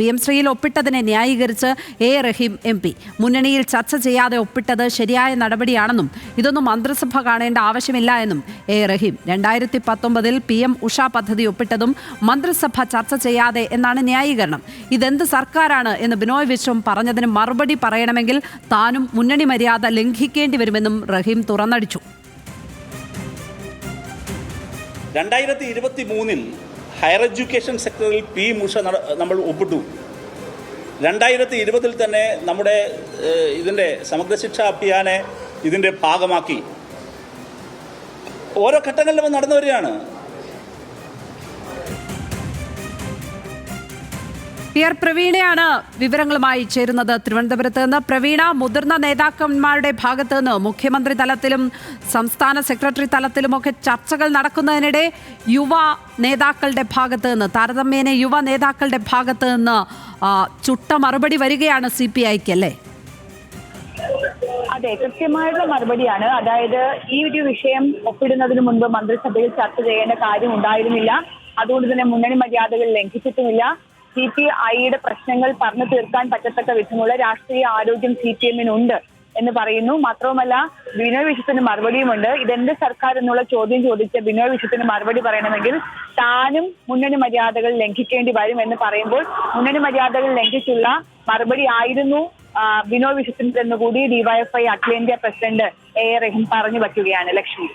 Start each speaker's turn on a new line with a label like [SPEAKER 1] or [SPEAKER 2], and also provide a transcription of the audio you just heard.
[SPEAKER 1] PM ശ്രീയിൽ ഒപ്പിട്ടതിനെ ന്യായീകരിച്ച് A. Rahim MP. മുന്നണിയിൽ ചർച്ച ചെയ്യാതെ ഒപ്പിട്ടത് ശരിയായ നടപടിയാണെന്നും ഇതൊന്നും മന്ത്രിസഭ കാണേണ്ട ആവശ്യമില്ല എന്നും A. റഹീം. 2019 PM ഉഷ പദ്ധതി ഒപ്പിട്ടതും മന്ത്രിസഭ ചർച്ച ചെയ്യാതെ എന്നാണ് ന്യായീകരണം. ഇതെന്ത് സർക്കാരാണ് എന്ന് ബിനോയ് വിശ്വം പറഞ്ഞതിന് മറുപടി പറയണമെങ്കിൽ താനും മുന്നണി മര്യാദ ലംഘിക്കേണ്ടി വരുമെന്നും റഹീം തുറന്നടിച്ചു.
[SPEAKER 2] 2023 ഹയർ എഡ്യൂക്കേഷൻ സെക്ടറിൽ PM ഉഷ നമ്മൾ ഒപ്പിട്ടു. 2020 തന്നെ നമ്മുടെ ഇതിൻ്റെ സമഗ്ര ശിക്ഷാ അഭിയാനെ ഇതിൻ്റെ ഭാഗമാക്കി. ഓരോ ഘട്ടങ്ങളിലും നടന്നു വരികയാണ്.
[SPEAKER 1] PR പ്രവീണയാണ് വിവരങ്ങളുമായി ചേരുന്നത് തിരുവനന്തപുരത്ത് നിന്ന്. പ്രവീണ, മുതിർന്ന നേതാക്കന്മാരുടെ ഭാഗത്ത് നിന്ന് മുഖ്യമന്ത്രി തലത്തിലും സംസ്ഥാന സെക്രട്ടറി തലത്തിലുമൊക്കെ ചർച്ചകൾ നടക്കുന്നതിനിടെ യുവ നേതാക്കളുടെ ഭാഗത്ത് നിന്ന്, താരതമ്യേന യുവ നേതാക്കളുടെ ഭാഗത്ത് നിന്ന് ചുട്ട മറുപടി വരികയാണ് CPIക്ക് അല്ലേ?
[SPEAKER 3] അതെ, കൃത്യമായിട്ടുള്ള മറുപടിയാണ്. അതായത് ഈ ഒരു വിഷയം ഒപ്പിടുന്നതിന് മുൻപ് മന്ത്രിസഭയിൽ ചർച്ച ചെയ്യേണ്ട കാര്യം ഉണ്ടായിരുന്നില്ല. അതുകൊണ്ട് തന്നെ മുന്നണി മര്യാദകൾ ലംഘിച്ചിട്ടുമില്ല. CPIയുടെ പ്രശ്നങ്ങൾ പറഞ്ഞു തീർക്കാൻ പറ്റത്തക്ക വിധമുള്ള രാഷ്ട്രീയ ആരോഗ്യം CPM-നുണ്ട് എന്ന് പറയുന്നു. മാത്രവുമല്ല, ബിനോയ് വിശ്വത്തിന് മറുപടിയുമുണ്ട്. ഇതെന്ത് സർക്കാർ എന്നുള്ള ചോദ്യം ചോദിച്ച ബിനോയ് വിശ്വത്തിന് മറുപടി പറയണമെങ്കിൽ താനും മുന്നണി മര്യാദകൾ ലംഘിക്കേണ്ടി വരും എന്ന് പറയുമ്പോൾ മുന്നണി മര്യാദകൾ ലംഘിച്ചുള്ള മറുപടി ആയിരുന്നു ബിനോയ് വിശ്വത്തിന് എന്നുകൂടി DYFI അഖിലേന്ത്യാ പ്രസിഡന്റ് A. റഹീം പറഞ്ഞു വയ്ക്കുകയാണ്. ലക്ഷ്മി.